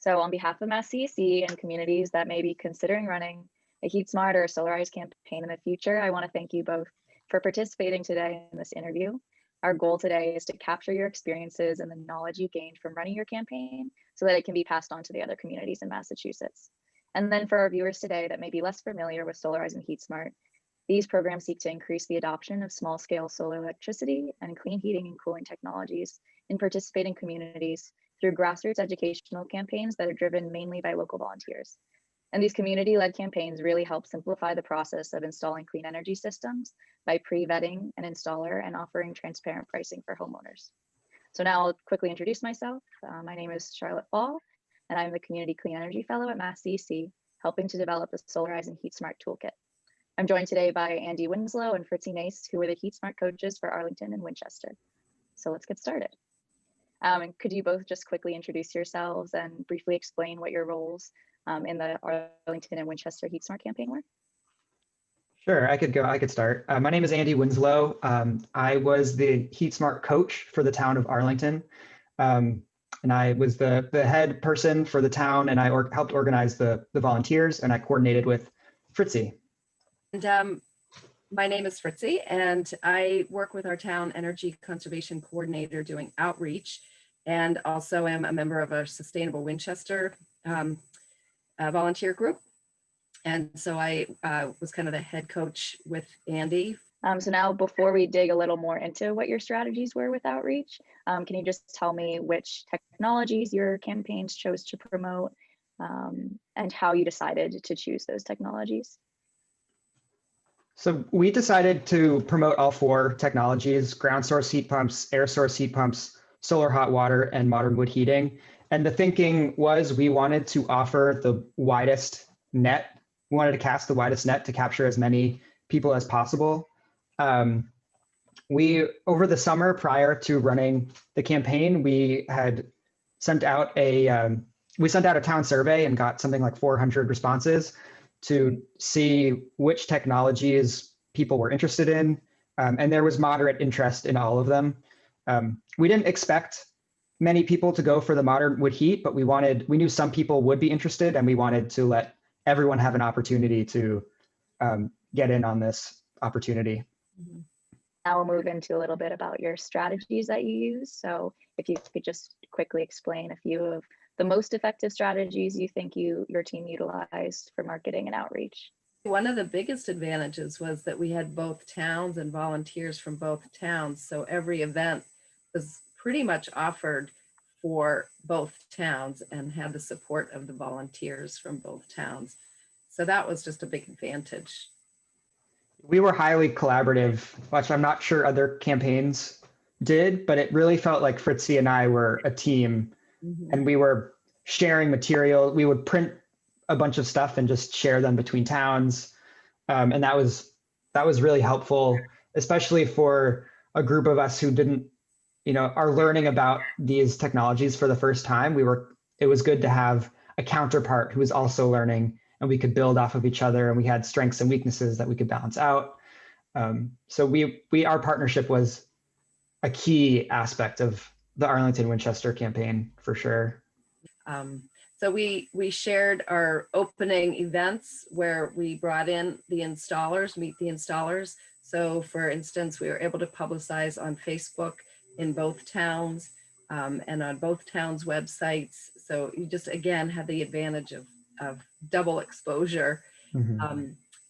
So on behalf of Mass CEC and communities that may be considering running a HeatSmart or a Solarize campaign in the future, I want to thank you both for participating today in this interview. Our goal today is to capture your experiences and the knowledge you gained from running your campaign so that it can be passed on to the other communities in Massachusetts. And then for our viewers today that may be less familiar with Solarize and HeatSmart, these programs seek to increase the adoption of small-scale solar electricity and clean heating and cooling technologies in participating communities through grassroots educational campaigns that are driven mainly by local volunteers. And these community-led campaigns really help simplify the process of installing clean energy systems by pre-vetting an installer and offering transparent pricing for homeowners. So now I'll quickly introduce myself. My name is Charlotte Fall, and I'm the Community Clean Energy Fellow at Mass CEC, helping to develop the Solarize and HeatSmart Toolkit. I'm joined today by Andy Winslow and Fritzy Nace, who are the HeatSmart coaches for Arlington and Winchester. So let's get started. And could you both just quickly introduce yourselves and briefly explain what your roles in the Arlington and Winchester HeatSmart campaign were? Sure, I could start. My name is Andy Winslow. I was the HeatSmart coach for the town of Arlington. And I was the head person for the town, and I helped organize the volunteers, and I coordinated with Fritzy. And my name is Fritzy, and I work with our town energy conservation coordinator doing outreach, and also am a member of a Sustainable Winchester volunteer group. And so I was kind of the head coach with Andy. So now before we dig a little more into what your strategies were with outreach, can you just tell me which technologies your campaigns chose to promote and how you decided to choose those technologies? So we decided to promote all four technologies: ground source heat pumps, air source heat pumps, solar hot water, and modern wood heating. And the thinking was we wanted to offer the widest net. We wanted to cast the widest net to capture as many people as possible. We, over the summer prior to running the campaign, we had sent out a town survey and got something like 400 responses to see which technologies people were interested in. And there was moderate interest in all of them. We didn't expect many people to go for the modern wood heat, but we knew some people would be interested, and we wanted to let everyone have an opportunity to get in on this opportunity. Now we'll move into a little bit about your strategies that you use. So if you could just quickly explain a few of the most effective strategies you think your team utilized for marketing and outreach. One of the biggest advantages was that we had both towns and volunteers from both towns. So every event was pretty much offered for both towns and had the support of the volunteers from both towns. So that was just a big advantage. We were highly collaborative, which I'm not sure other campaigns did, but it really felt like Fritzy and I were a team. And we were sharing material. We would print a bunch of stuff and just share them between towns. And that was really helpful, especially for a group of us who are learning about these technologies for the first time. It was good to have a counterpart who was also learning, and we could build off of each other, and we had strengths and weaknesses that we could balance out. So our partnership was a key aspect of the Arlington-Winchester campaign, for sure. So we shared our opening events where we brought in the installers, meet the installers. So for instance, we were able to publicize on Facebook in both towns and on both towns' websites. So you just, again, had the advantage of double exposure.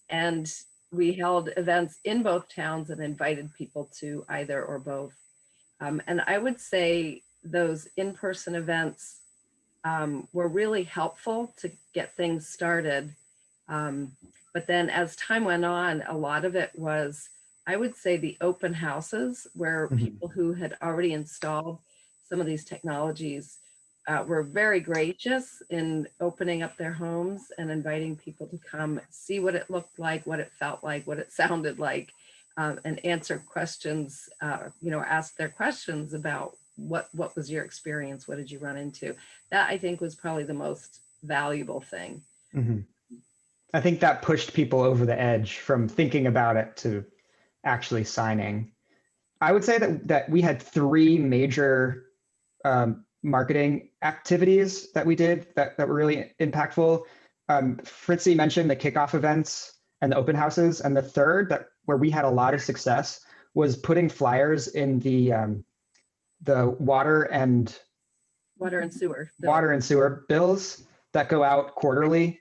And we held events in both towns and invited people to either or both. And I would say those in-person events were really helpful to get things started. But then as time went on, a lot of it was, I would say, the open houses where people who had already installed some of these technologies were very gracious in opening up their homes and inviting people to come see what it looked like, what it felt like, what it sounded like. And answer questions, ask their questions about what was your experience, what did you run into? That, I think, was probably the most valuable thing. I think that pushed people over the edge from thinking about it to actually signing. I would say that we had three major marketing activities that we did that were really impactful. Fritzy mentioned the kickoff events and the open houses, and the third where we had a lot of success was putting flyers in the water and sewer bills that go out quarterly.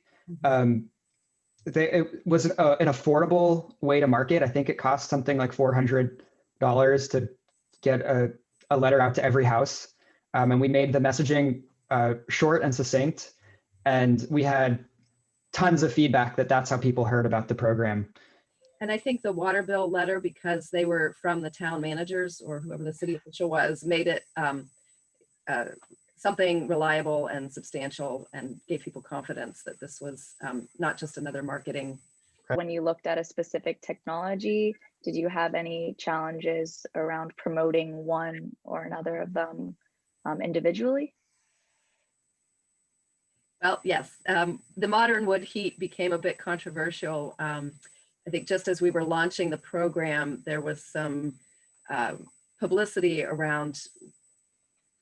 It was an affordable way to market. I think it cost something like $400 to get a letter out to every house. And we made the messaging short and succinct. And we had tons of feedback that's how people heard about the program. And I think the water bill letter, because they were from the town managers or whoever the city official was, made it something reliable and substantial and gave people confidence that this was not just another marketing. When you looked at a specific technology, did you have any challenges around promoting one or another of them individually? Well, yes, the modern wood heat became a bit controversial. I think just as we were launching the program, there was some publicity around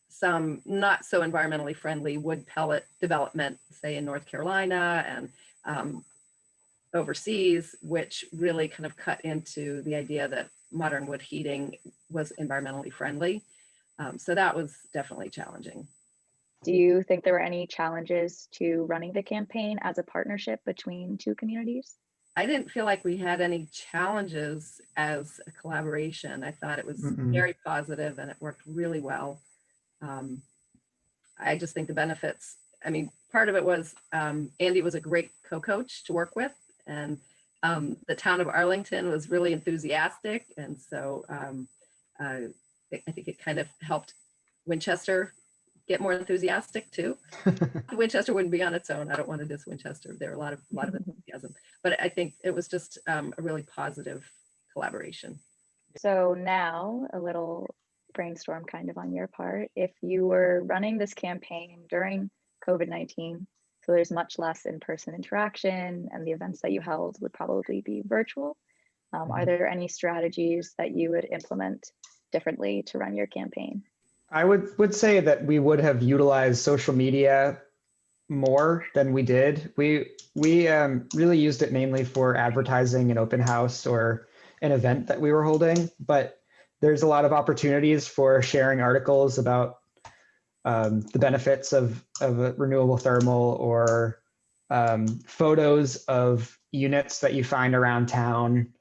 some not so environmentally friendly wood pellet development, say in North Carolina and overseas, which really kind of cut into the idea that modern wood heating was environmentally friendly. So that was definitely challenging. Do you think there were any challenges to running the campaign as a partnership between two communities? I didn't feel like we had any challenges as a collaboration. I thought it was very positive and it worked really well. I just think the benefits, I mean, part of it was Andy was a great co-coach to work with, and the town of Arlington was really enthusiastic. And so I think it kind of helped Winchester get more enthusiastic too. Winchester wouldn't be on its own. I don't want to diss Winchester. There were a lot of enthusiasm, but I think it was just a really positive collaboration. So now a little brainstorm kind of on your part. If you were running this campaign during COVID-19, so there's much less in-person interaction and the events that you held would probably be virtual. Are there any strategies that you would implement differently to run your campaign? I would say that we would have utilized social media more than we did. We really used it mainly for advertising an open house or an event that we were holding, but there's a lot of opportunities for sharing articles about the benefits of a renewable thermal or photos of units that you find around town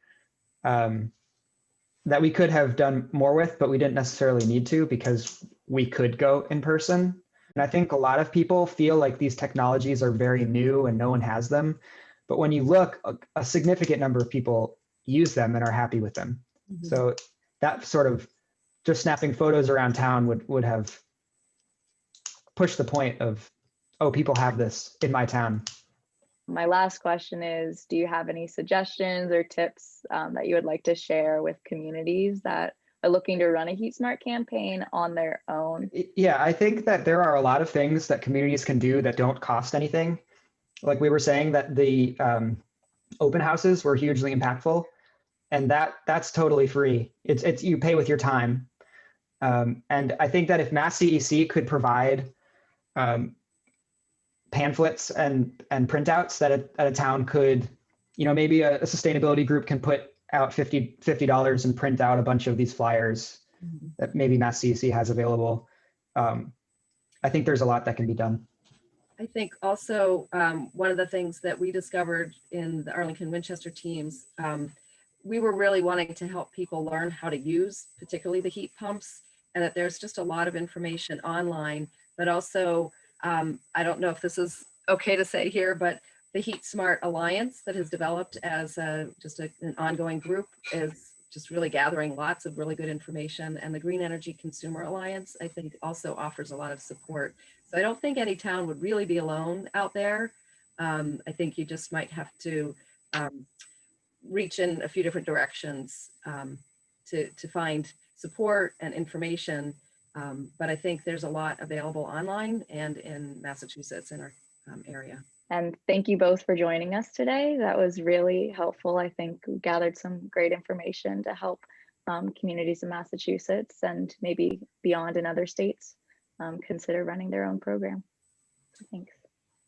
that we could have done more with, but we didn't necessarily need to because we could go in person. And I think a lot of people feel like these technologies are very new and no one has them. But when you look, a significant number of people use them and are happy with them. So that sort of just snapping photos around town would have pushed the point of, oh, people have this in my town. My last question is, do you have any suggestions or tips that you would like to share with communities that are looking to run a HeatSmart campaign on their own? Yeah, I think that there are a lot of things that communities can do that don't cost anything. Like we were saying that the open houses were hugely impactful, and that's totally free. It's you pay with your time. And I think that if Mass CEC could provide pamphlets and printouts that a town could, maybe a sustainability group can put out $50 and print out a bunch of these flyers that maybe Mass CEC has available. I think there's a lot that can be done. I think also one of the things that we discovered in the Arlington-Winchester teams, we were really wanting to help people learn how to use particularly the heat pumps, and that there's just a lot of information online, but also I don't know if this is okay to say here, but the HeatSmart Alliance that has developed as an ongoing group is just really gathering lots of really good information. And the Green Energy Consumer Alliance, I think, also offers a lot of support. So I don't think any town would really be alone out there. I think you just might have to reach in a few different directions to find support and information. But I think there's a lot available online and in Massachusetts in our area. And thank you both for joining us today. That was really helpful. I think we gathered some great information to help communities in Massachusetts and maybe beyond in other states consider running their own program. Thanks.